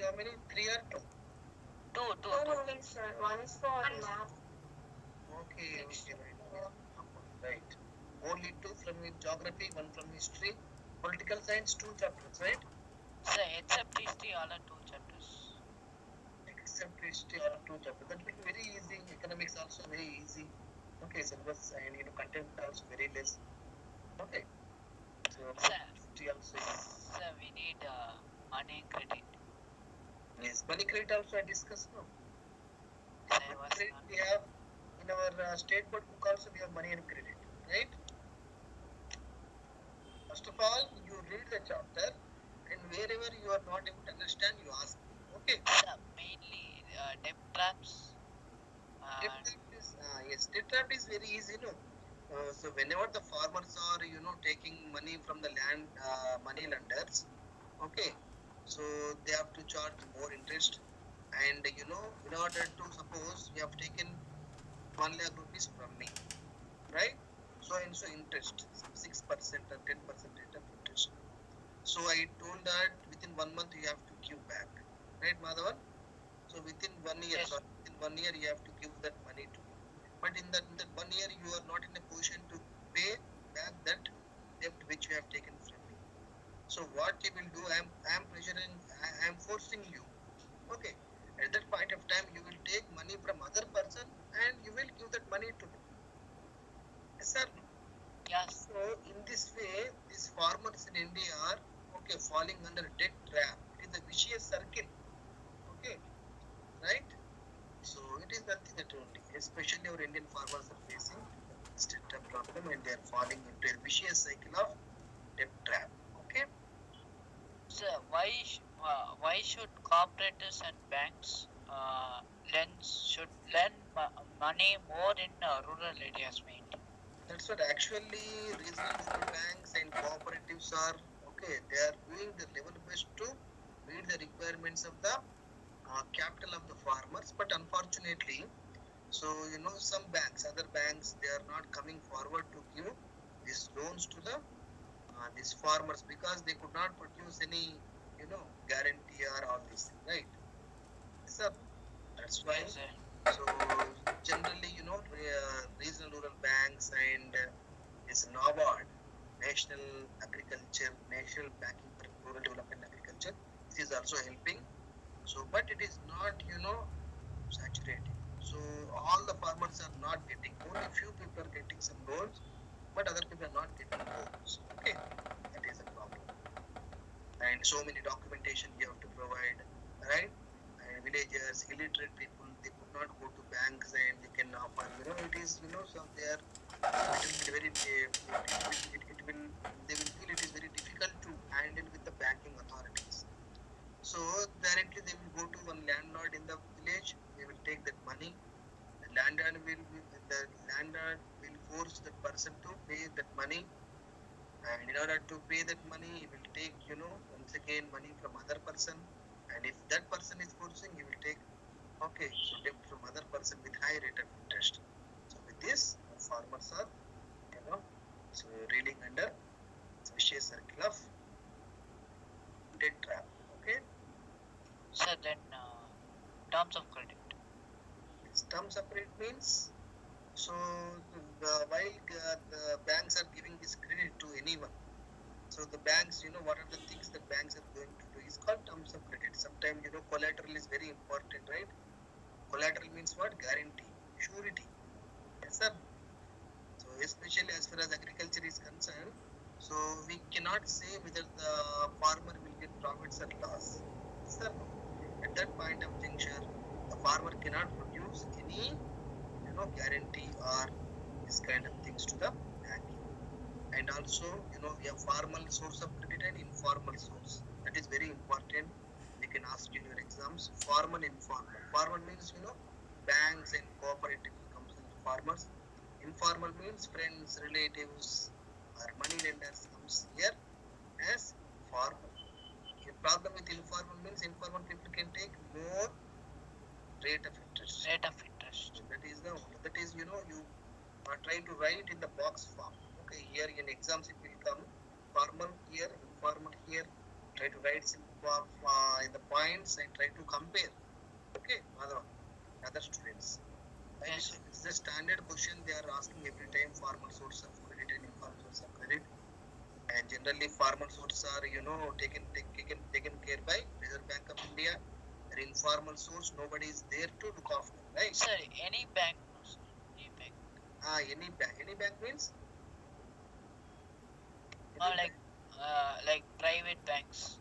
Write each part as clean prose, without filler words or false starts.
how many? 3 or 2? Two. Two only, sir. One is for math. Okay, right. Only 2 from geography, 1 from history. Political science, 2 chapters, right? Sir, except history, all are 2 chapters. Except history, all are 2 chapters. That will be very easy. Economics also very easy. Okay, syllabus and content also very less. Okay. So Sir, history also easy. sir, we need money and credit. Yes, money credit also I discussed now. Sir, I was Credit not. we have in our state board book also we have money and credit, right? First of all, you read the chapter and wherever you are not able to understand, you ask me. Okay. Sir, mainly debt traps. Debt trap is yes, debt trap is very easy, no. So whenever the farmers are taking money from the land money lenders, okay, so they have to charge more interest, and in order to suppose you have taken 1 lakh rupees from me, right? So and so interest, some 6% or 10% rate of interest. So I told that within 1 month you have to give back, right, Madhavan? So within 1 year, Yes. within 1 year you have to give that money to me. But in that 1 year you are not in a position to pay back that debt which you have taken from me. So what you will do, I am pressuring, I am forcing you. Okay. At that point of time, you will take money from other person and you will give that money to me. Yes, sir. Yes. So in this way, these farmers in India are falling under debt trap. It is a vicious circle. Okay, right? So it is nothing that only, especially our Indian farmers are facing this debt trap problem and they are falling into a vicious cycle of debt trap. Okay. Sir, why should cooperatives and banks lend money more in rural areas mainly? That's what actually regional rural banks and cooperatives are They are doing the level best to meet the requirements of the capital of the farmers. But unfortunately, so some banks, other banks, they are not coming forward to give these loans to the these farmers because they could not produce any guarantee or all these things, right? So that's why. Yes, sir. So generally, regional rural banks and this NABARD, National Agriculture, National Banking for Rural Development Agriculture, this is also helping. So, but it is not, saturating. So, all the farmers are not getting. Only few people are getting some loans, but other people are not getting loans. Okay, that is a problem. And so many documentation you have to provide, right? And villagers, illiterate people, they could not go to banks and they can offer. It is, so they are. It will be very. It will. They will feel it is very difficult to handle with the banking authorities. So directly they will go to one landlord in the village. They will take that money. The landlord will force that person to pay that money, and in order to pay that money, he will take once again money from other person. And if that person is forcing, he will take so debt from other person with high rate of interest. So with this, farmers are you know so reeling under vicious circle of debt trap. Okay. Sir, then terms of credit. This term separate means so while the banks are giving this credit to anyone, so the banks, what are the things that banks are going to do is called terms of credit. Sometimes collateral is very important, right? Collateral means what? Guarantee, surety. Yes, sir. So especially as far as agriculture is concerned, so we cannot say whether the farmer will get profits or loss. Yes, sir. At that point of juncture, the farmer cannot produce any guarantee or this kind of things to the banking. And also we have formal source of credit and informal source. That is very important. They can ask you in your exams. Formal, informal. Formal means banks and cooperative comes under farmers. Informal means friends, relatives, or money lenders comes here as formal. The problem with informal means informal people can take more rate of interest. Rate of interest. So that is you are trying to write in the box form. Okay, here in exams it will come formal here, informal here. Try to write in the points and try to compare. Okay, Madhav, other students. Right? Yes, Because it's the standard question they are asking every time: formal source of credit and informal source of credit. And generally, formal sources are taken care by Reserve Bank of India. And informal source, nobody is there to look after, right? sir. Any bank, no, sir. Any bank. Any bank means Or any like private banks.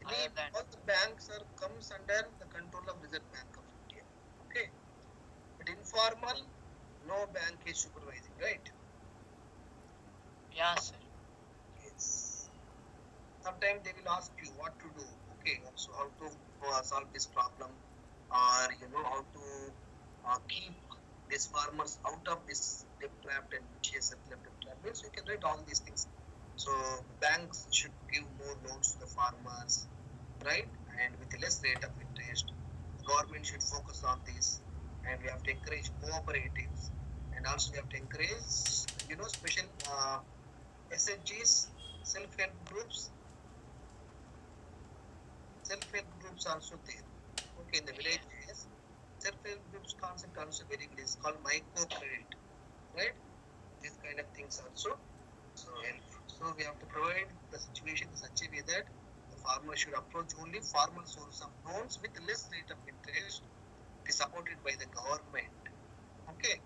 Other than all the banks are comes under the control of Reserve Bank of India. Okay, but informal, no bank is supervising, right? yeah, sir. Yes. Sometimes they will ask you what to do. Okay, so how to solve this problem, or how to keep these farmers out of this debt trap and vicious debt trap. Means you can write all these things. So banks should give more loans to the farmers, right? And with less rate of interest. The government should focus on this, and we have to encourage cooperatives, and also we have to encourage, special SHGs, self-help groups. Self-help groups also there. Okay, in the Yeah. villages, self-help groups concept also very good. It's called micro credit, right? These kind of things also so helpful. So we have to provide the situation in such a way that the farmer should approach only formal source of loans with less rate of interest, be supported by the government. Okay,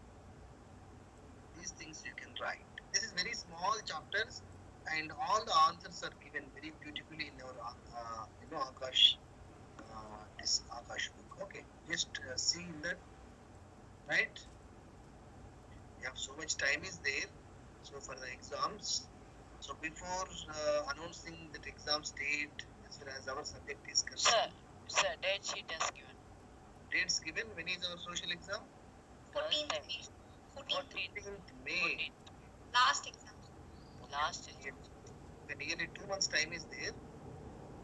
these things you can write. This is very small chapters, and all the answers are given very beautifully in our Akash this Akash book. Okay, just see in that, right? We have so much time is there. So for the exams, so before announcing that exams date as far as our subject is concerned, Sir, date sheet is given. dates given. When is our social exam? 14th Thursday. May. 14th. 14th May. 14th. Last exam. Last exam. Nearly 2 months time is there.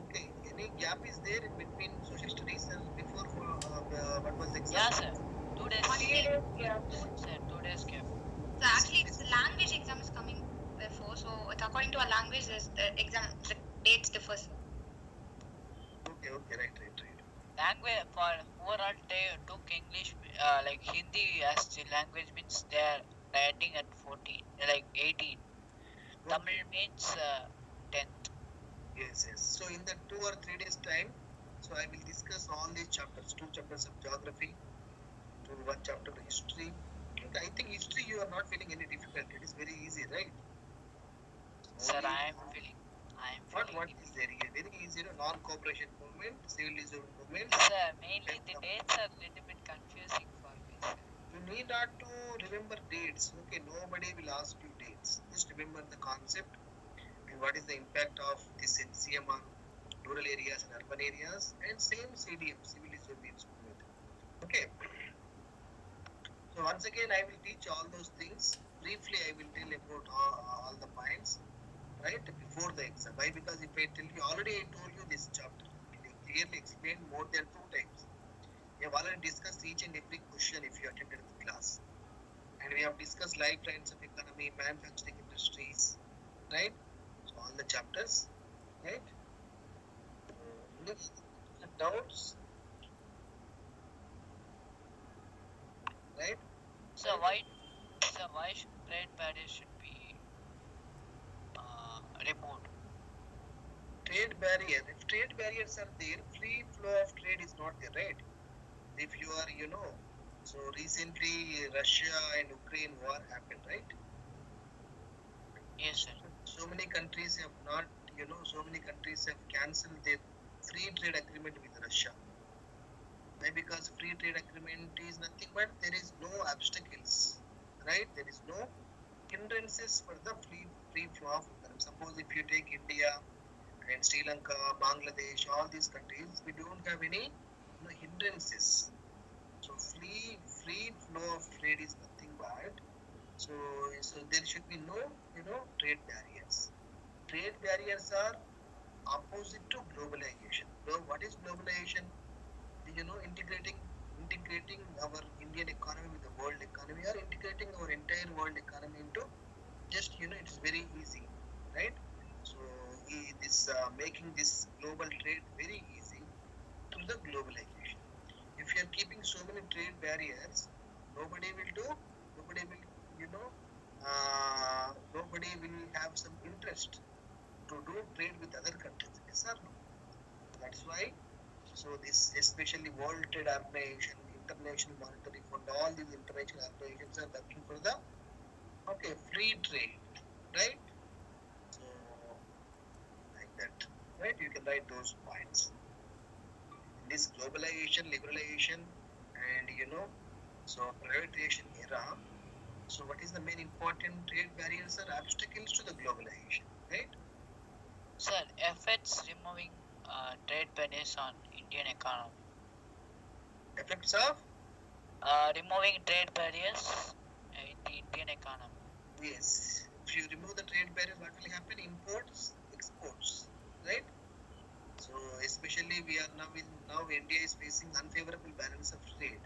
Okay, any gap is there in between social studies and before what was the exam? Yeah, sir. 2 days. 1 day. Yeah. Sir, 2 days gap. So actually, it's the language exam is coming before. So according to our language, the exam, the dates differ. Okay, right. Language for overall took English like Hindi as the language means they're writing at 14, like 18. Tamil means 10th. Yes. So in the 2 or 3 days time, so I will discuss all these chapters, 2 chapters of geography, one chapter of history. Okay, I think history you are not feeling any difficulty. It is very easy, right? Sir, Only I am feeling. what is there here? Very easy, non-cooperation movement, civilism movement. Sir, mainly the dates are little bit confusing for me, sir. You need not to remember dates. Okay, nobody will ask you dates. Just remember the concept and what is the impact of this NCM on rural areas and urban areas, and same CDM, civil disobedience movement. Okay. So once again, I will teach all those things. Briefly, I will tell about all the points, right, before the exam. Why? Because if I tell you, already I told you this chapter. It clearly explained more than 2 times. We have already discussed each and every question if you attended the class. And we have discussed lifelines of economy, manufacturing industries, right? So all the chapters, right? Next, doubts, right? So why should trade barriers should be removed? Trade barrier. If trade barriers are there, free flow of trade is not there, right? If you are, so recently Russia and Ukraine war happened, right? Yes, sir. So many countries have not, so many countries have cancelled their free trade agreement with Russia. Why? Because free trade agreement is nothing but there is no obstacles, right? There is no hindrances for the free flow of economy. Suppose if you take India and Sri Lanka, Bangladesh, all these countries, we don't have any hindrances. So free flow of trade is nothing but so there should be no trade barriers. Trade barriers are opposite to globalization. So what is globalization? Integrating our Indian economy with the world economy, or integrating our entire world economy into just it's very easy, right? So making this global trade very easy through the globalization. If you are keeping so many trade barriers, nobody will do, nobody will, you know, nobody will have some interest to do trade with other countries. Yes or no? That's why. So this, especially World Trade Organization, International Monetary Fund, all these international organizations are working for the free trade, right? So like that, right? You can write those points. In this globalization, liberalization, and so privatization era. So what is the main important trade barriers or obstacles to the globalization, right? Sir, effects removing trade barriers on Indian economy. Effects of Removing trade barriers in the Indian economy. yes. If you remove the trade barriers, what will happen? Imports, exports, right? So especially we are now India is facing unfavorable balance of trade.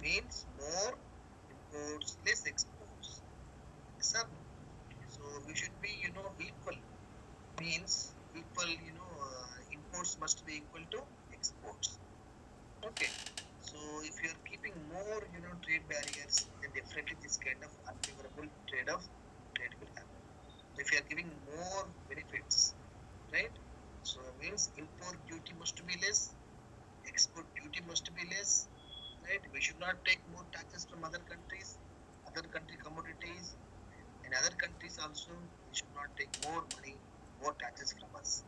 Means more imports, less exports. Yes, sir. So we should be equal. Means equal. Imports must be equal to exports. Okay. So if you are keeping more trade barriers, then definitely this kind of unfavorable trade will happen. If you are giving more benefits, right? So means import duty must be less, export duty must be less, right? We should not take more taxes from other countries, other country commodities, and other countries also we should not take more money, more taxes from us,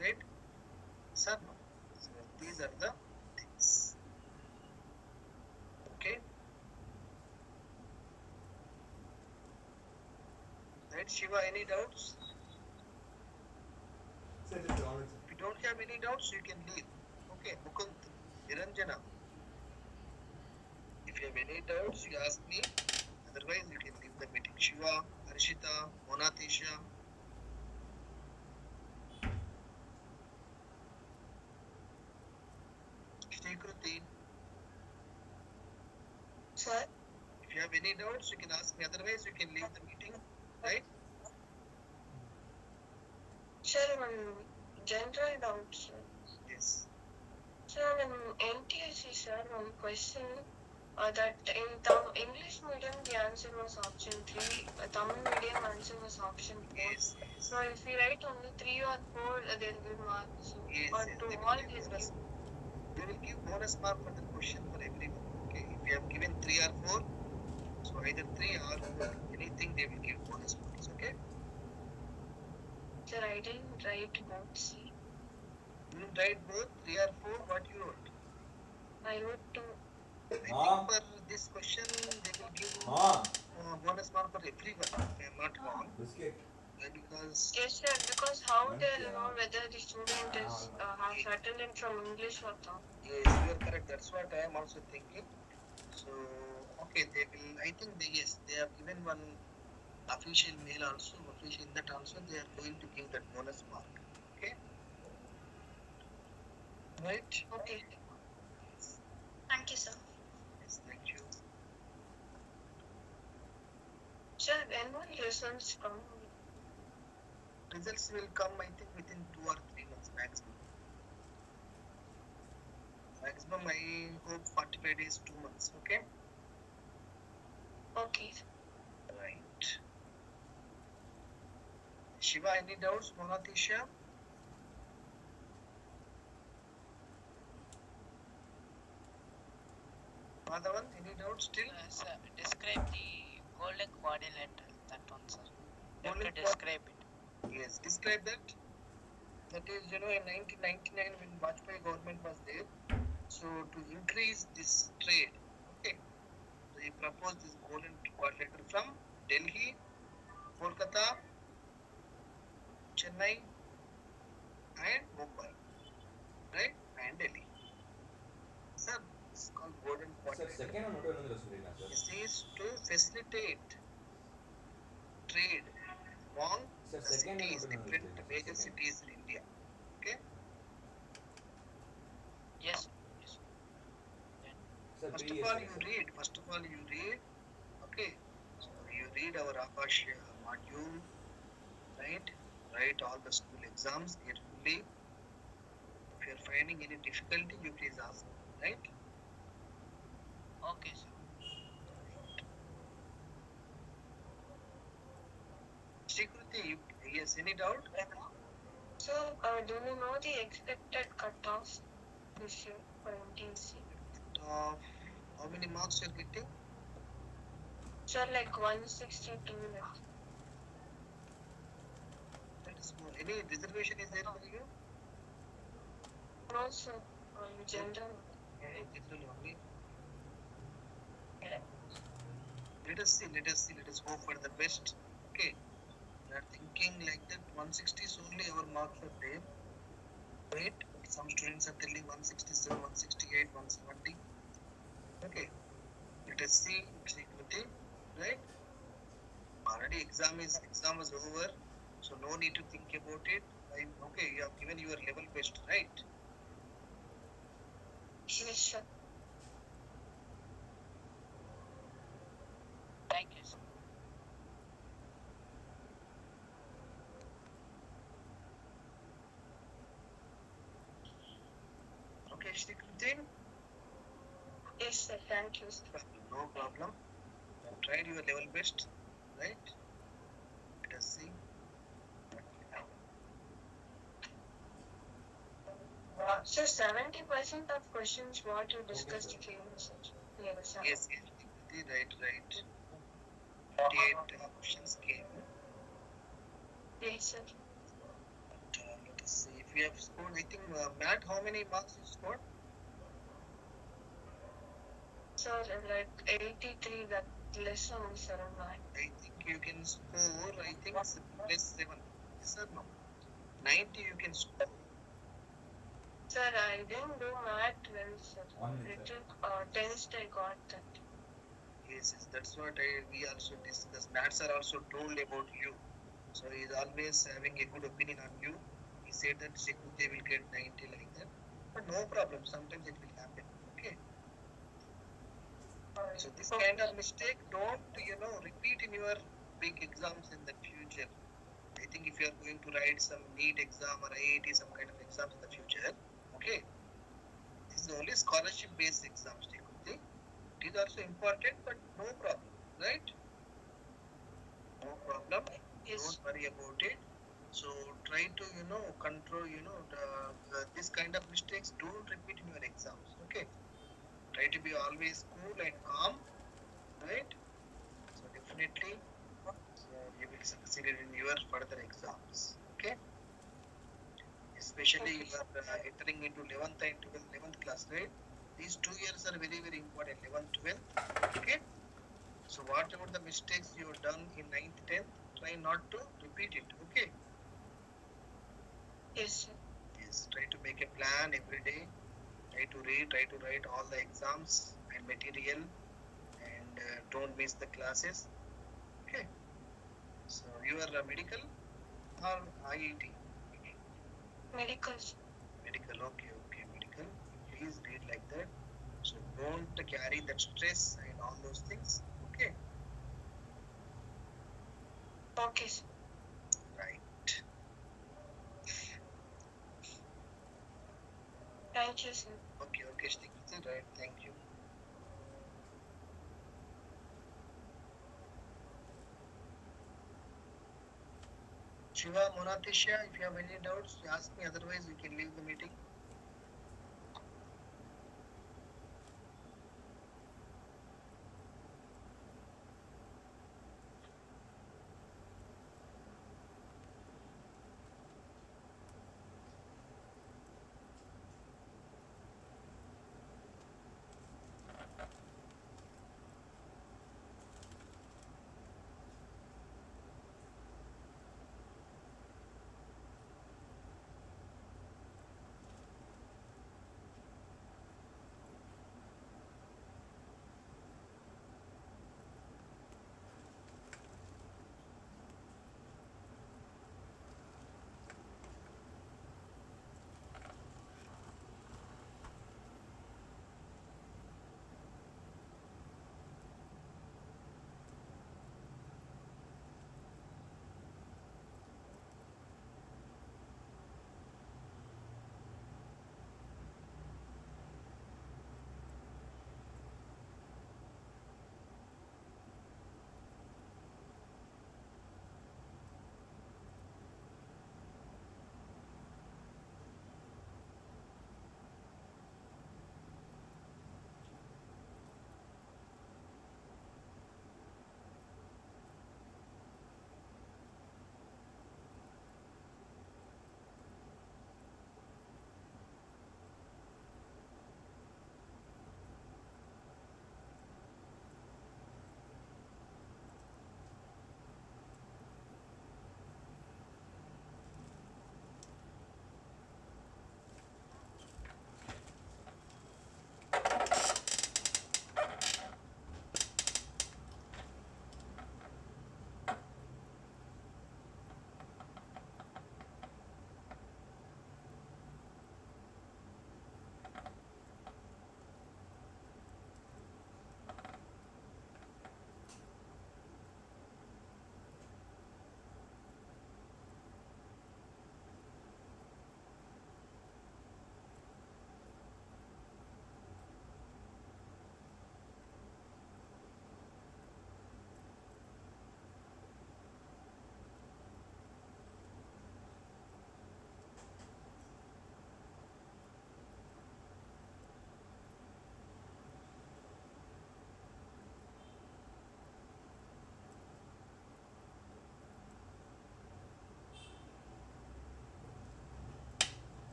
right? Sir, no. So these are the things. Okay, right? Shiva, any doubts? Sir, just a moment, If you don't have any doubts, you can leave. Okay, Mukund, Niranjana. If you have any doubts, you ask me. Otherwise, you can leave the meeting. Shiva, Harshita, Monatisha. Shrikruti. Sir, If you have any doubts, you can ask me. Otherwise, you can leave the meeting, right? Sir, one general doubt, sir. Yes. Sir, in NTSC, sir, one question. That in English medium, the answer was option 3. Tamil medium answer was option 4. Yes. Yes. So if we write only 3 or 4, there will be marks. So, Yes. or Yes. to They all will give these bonus. They will give bonus mark for the question for everyone. Okay. If you have given 3 or 4, so either 3 or 4, anything they will give bonus marks. Okay. Sir, I didn't write both C. You will write both 3 or 4. What you wrote? I wrote 2. I think Mom. for this question they will give Mom. bonus mark for everyone. If I am not wrong. Biscuit. Because Yes, sir, because how One they'll kya? know whether the student is has attended from English or not? yes, you are correct. That's what I am also thinking. So okay, they will. I think they have given one official mail also. Official in that also they are going to give that bonus mark. Okay, right? Okay. Yes, thank you, sir. yes, thank you. Sir, when will results come? Results will come, I think, within 2 or 3 months maximum. Maximum, I hope 45 days, 2 months. Okay. Okay. Right. Shiva, any doubts? Monatisha? Madhavan, any doubts still? Sir, describe the golden quadrilateral. That one, sir. You have to Golden describe it. Yes, describe that. That is, in 1999 when Vajpayee government was there, so to increase this trade, okay, they proposed this golden quadrilateral from Delhi, Kolkata, Chennai, and Mumbai, right, and Delhi. Sir, it's called golden Sir, quadrilateral. second one what another சொல்றீங்களா sir? This is to facilitate trade among Sir, the second one cities, what another different சொல்றீங்களா? major Second. cities in India. Okay. Yes. Yes. Sir, First of previous all, year, you sir. read. First of all, you read. Okay. So you read our Akash module, right? write all the school exams carefully. If you are finding any difficulty, you please ask, right? Okay, sir. Shikruti, yes, any doubt? So, do you know the expected cutoffs this year for MTC? Of how many marks you are getting? Sir, like 162 left. That is more. Any reservation is there for you? No, sir. General. General only. Let us see. Let us hope for the best. Okay. We are thinking like that 160 is only our marks are there. Right? Some students are telling 167, 168, 170. Okay. Let us see, Shikruti. Right? Already exam was over. So no need to think about it. Okay, you have given your level best, right? Yes, sir. Thank you, sir. Okay, Shikruti. Yes, sir. Thank you, sir. No problem. You have tried your level best, right? Let us see. So 70% of questions what you discussed sir. came in such. Yes, sir. Yes, Shikruti, right. 28 questions came. Yes, sir. Let us see if we have scored. I think Matt, how many marks you scored? Sir, like 83, that less only 7 9. I think you can score. I think it's plus 7. Yes or no? 90 you can score. Sir, I didn't do math well, sir. 1 minute, sir. Little test I got that. Yes, that's what we also discussed. Maths are also told about you. So he is always having a good opinion on you. He said that Shikruti will get 90 like that. But no problem. Sometimes it will happen. Okay. So this kind of mistake don't repeat in your big exams in the future. I think if you are going to write some NEET exam or IIT, some kind of exams in the future, okay, this is only scholarship based exams. It is also important, but no problem, right? No problem. Yes. Don't worry about it. So try to control this kind of mistakes. Don't repeat in your exams. Okay. Try to be always cool and calm, right? So definitely, so you will succeed in your further exams. Okay. Especially you are entering into 11th and 12th, 11th class, right? These 2 years are very, very important, 11th, 12th. Okay. So whatever the mistakes you have done in 9th, 10th, try not to repeat it. Okay. Yes, sir. Yes. Try to make a plan every day. Try to read, try to write all the exams and material, and don't miss the classes. Okay. So you are medical or IIT? Medical, sir. Medical. Okay. Medical. Please read like that. So don't carry that stress and all those things. Okay. Okay, sir. Right. Thank you, sir. Okay. Stick with it. Right. Thank you. Shiva, Monatisha, if you have any doubts, ask me. Otherwise, we can leave the meeting.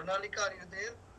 Pranalika, are you there?